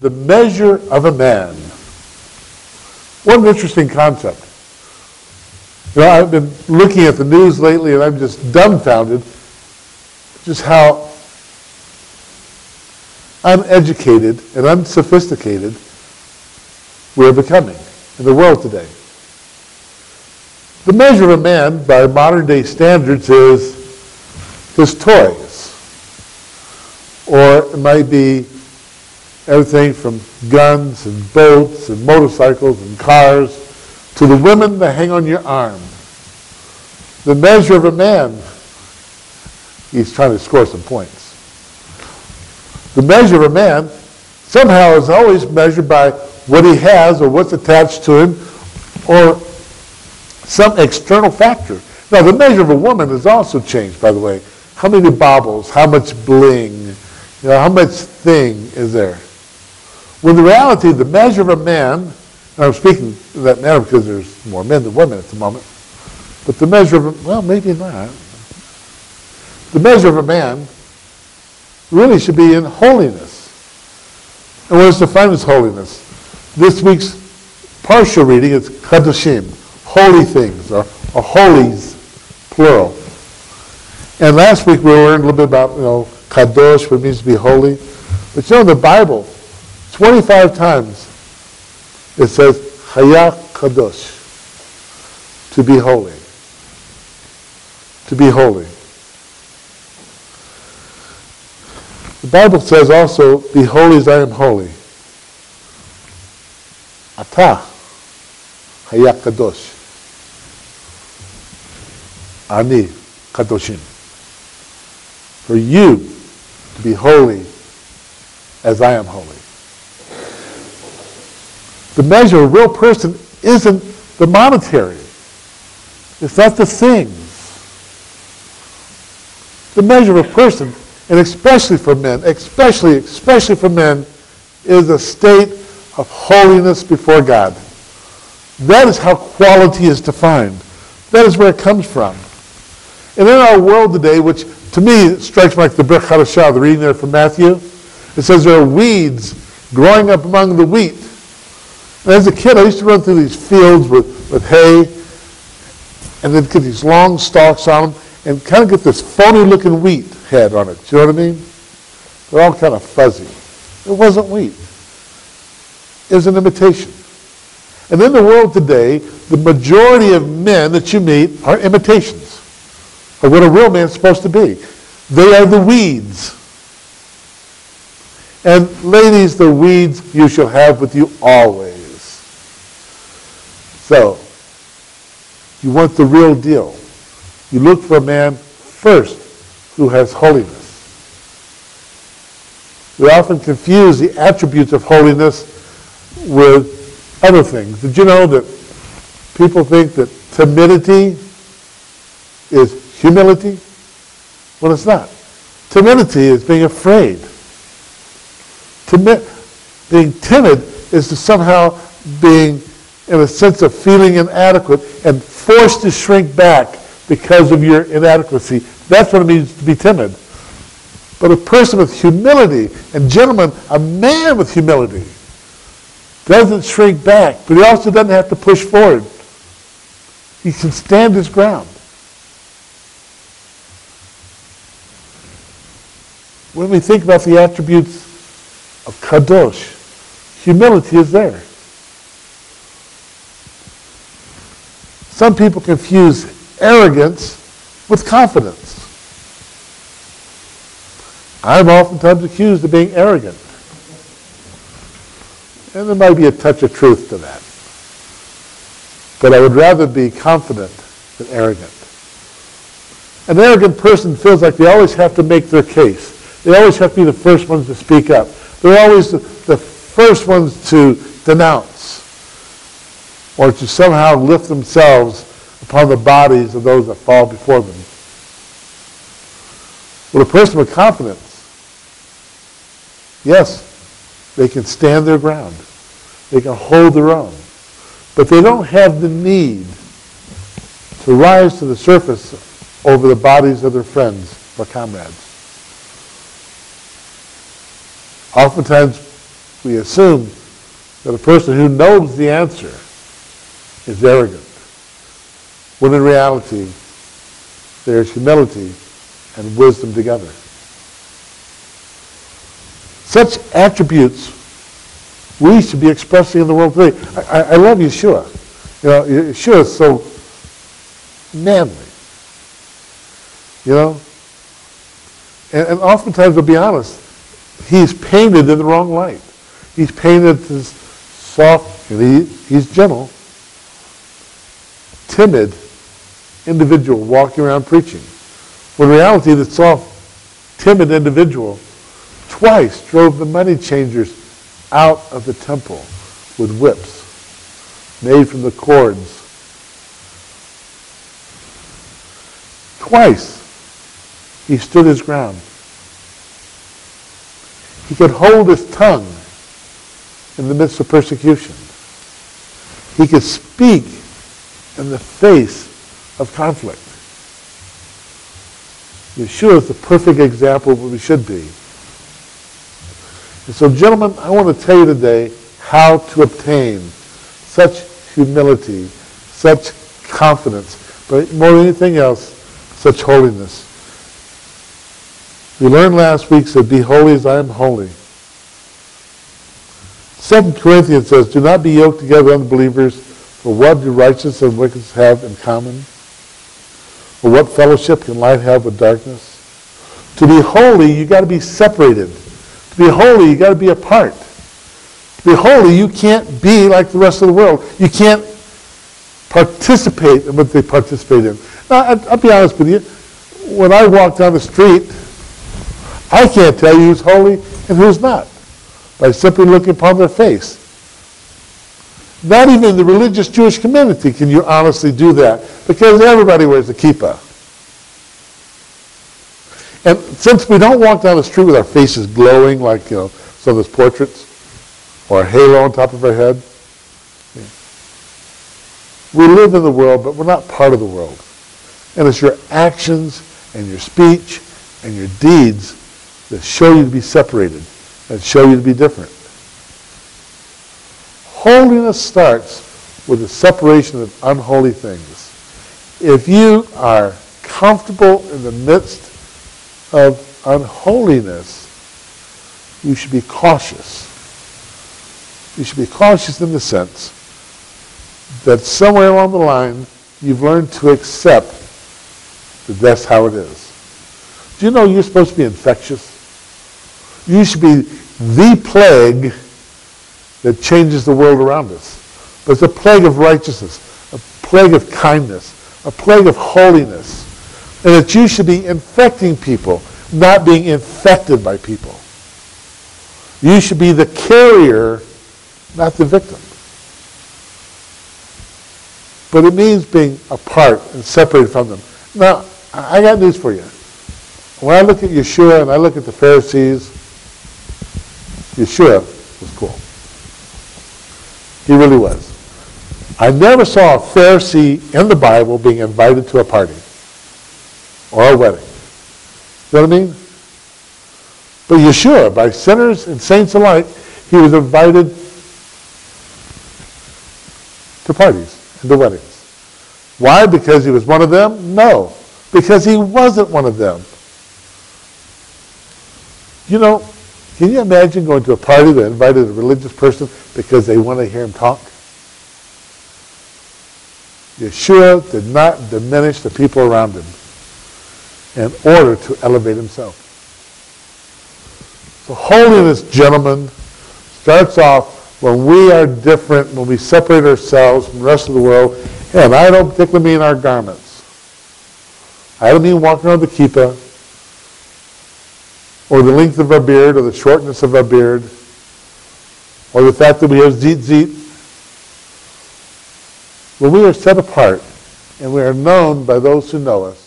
the measure of a man. What an interesting concept. You know, I've been looking at the news lately and I'm just dumbfounded just how uneducated and unsophisticated we're becoming in the world today. The measure of a man by modern day standards is his toys. Or it might be everything from guns and boats and motorcycles and cars to the women that hang on your arm. The measure of a man, he's trying to score some points. The measure of a man somehow is always measured by what he has or what's attached to him or some external factor. Now, the measure of a woman has also changed, by the way. How many baubles, how much bling, how much thing is there? When the reality, the measure of a man, and I'm speaking in that manner because there's more men than women at the moment, but the measure of, well, maybe not. The measure of a man really should be in holiness. And what is defined as holiness? This week's partial reading is kadoshim, holy things, or holies, plural. And last week we learned a little bit about, kadosh, what it means to be holy. But in the Bible, 25 times it says, Haya Kadosh, to be holy. To be holy. The Bible says also, be holy as I am holy. Ata, Haya Kadosh. Ani Kadoshim. For you to be holy as I am holy. The measure of a real person isn't the monetary. It's not the things. The measure of a person, and especially for men, especially for men, is a state of holiness before God. That is how quality is defined. That is where it comes from. And in our world today, which to me strikes me like the Brit Hadashah, the reading there from Matthew, it says there are weeds growing up among the wheat. And as a kid, I used to run through these fields with hay and then get these long stalks on them and kind of get this phony-looking wheat head on it. Do you know what I mean? They're all kind of fuzzy. It wasn't wheat. It was an imitation. And in the world today, the majority of men that you meet are imitations of what a real man is supposed to be. They are the weeds. And ladies, the weeds you shall have with you always. So, you want the real deal. You look for a man first who has holiness. We often confuse the attributes of holiness with other things. Did you know that people think that timidity is humility? Well, it's not. Timidity is being afraid. Being timid is to somehow being in a sense of feeling inadequate and forced to shrink back because of your inadequacy. That's what it means to be timid. But a person with humility, and gentlemen, a man with humility, doesn't shrink back, but he also doesn't have to push forward. He can stand his ground. When we think about the attributes of kadosh, humility is there. Some people confuse arrogance with confidence. I'm oftentimes accused of being arrogant. And there might be a touch of truth to that. But I would rather be confident than arrogant. An arrogant person feels like they always have to make their case. They always have to be the first ones to speak up. They're always the first ones to denounce or to somehow lift themselves upon the bodies of those that fall before them. Well, a person with confidence, yes, they can stand their ground. They can hold their own. But they don't have the need to rise to the surface over the bodies of their friends or comrades. Oftentimes, we assume that a person who knows the answer is arrogant, when in reality, there's humility and wisdom together. Such attributes we should be expressing in the world today. I love Yeshua. You know, Yeshua is so manly. You know? And oftentimes, to be honest, he's painted in the wrong light. He's painted as soft, and he's gentle, timid individual walking around preaching. When in reality, the soft, timid individual twice drove the money changers out of the temple with whips made from the cords. Twice he stood his ground. He could hold his tongue in the midst of persecution. He could speak in the face of conflict. Yeshua is the perfect example of what we should be. And so, gentlemen, I want to tell you today how to obtain such humility, such confidence, but more than anything else, such holiness. We learned last week, said, be holy as I am holy. 2 Corinthians says, do not be yoked together with unbelievers, for what do righteousness and wickedness have in common? Or what fellowship can light have with darkness? To be holy, you got to be separated. To be holy, you got to be apart. To be holy, you can't be like the rest of the world. You can't participate in what they participate in. Now, I'll be honest with you. When I walk down the street, I can't tell you who's holy and who's not by simply looking upon their face. Not even in the religious Jewish community can you honestly do that, because everybody wears a kippah. And since we don't walk down the street with our faces glowing like, you know, some of those portraits, or a halo on top of our head, we live in the world, but we're not part of the world. And it's your actions and your speech and your deeds that show you to be separated and show you to be different. Holiness starts with the separation of unholy things. If you are comfortable in the midst of unholiness, you should be cautious. You should be cautious in the sense that somewhere along the line, you've learned to accept that that's how it is. Do you know you're supposed to be infectious? You should be the plague that changes the world around us. But it's a plague of righteousness, a plague of kindness, a plague of holiness. And that you should be infecting people, not being infected by people. You should be the carrier, not the victim. But it means being apart and separated from them. Now, I got news for you. When I look at Yeshua and I look at the Pharisees, Yeshua was cool. He really was. I never saw a Pharisee in the Bible being invited to a party or a wedding. You know what I mean? But Yeshua, by sinners and saints alike, he was invited to parties and to weddings. Why? Because he was one of them? No. Because he wasn't one of them. You know, can you imagine going to a party that invited a religious person because they want to hear him talk? Yeshua did not diminish the people around him in order to elevate himself. So holiness, gentlemen, starts off when we are different, when we separate ourselves from the rest of the world. And I don't particularly mean our garments. I don't mean walking around the kippah, or the length of our beard, or the shortness of our beard, or the fact that we have zit. When we are set apart, and we are known by those who know us,